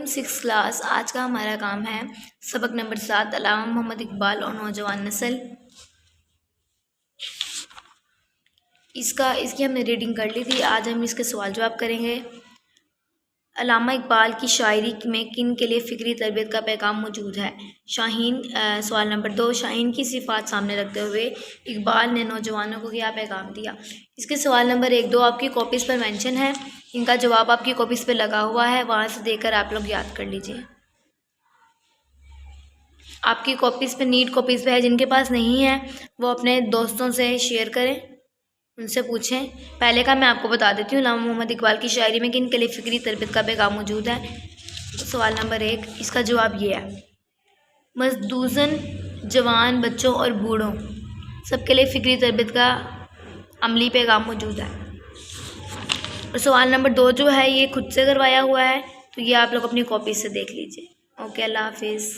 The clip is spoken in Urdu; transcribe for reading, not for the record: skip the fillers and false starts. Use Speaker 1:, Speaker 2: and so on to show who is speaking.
Speaker 1: علیکم 6 کلاس۔ آج کا ہمارا کام ہے سبق نمبر 7 علامہ محمد اقبال اور نوجوان نسل۔ اس کی ہم نے ریڈنگ کر لی تھی، آج ہم اس کے سوال جواب کریں گے۔ علامہ اقبال کی شاعری میں کن کے لیے فکری تربیت کا پیغام موجود ہے؟ شاہین۔ سوال نمبر 2، شاہین کی صفات سامنے رکھتے ہوئے اقبال نے نوجوانوں کو کیا پیغام دیا؟ اس کے سوال نمبر 1، 2 آپ کی کاپیز پر مینشن ہے، ان کا جواب آپ کی کاپیز پہ لگا ہوا ہے، وہاں سے دیکھ کر آپ لوگ یاد کر لیجئے۔ آپ کی کاپیز پہ نیٹ کاپیز پہ ہے، جن کے پاس نہیں ہے وہ اپنے دوستوں سے شیئر کریں، ان سے پوچھیں۔ پہلے کا میں آپ کو بتا دیتی ہوں، علامہ محمد اقبال کی شاعری میں کن کے لیے فکری تربیت کا پیغام موجود ہے؟ سوال نمبر 1، اس کا جواب یہ ہے، مزدوزن، جوان، بچوں اور بوڑھوں سب کے لیے فکری تربیت کا عملی پیغام موجود ہے۔ اور سوال نمبر 2 جو ہے یہ خود سے کروایا ہوا ہے، تو یہ آپ لوگ اپنی کاپی سے دیکھ لیجئے۔ اوکے، اللہ حافظ۔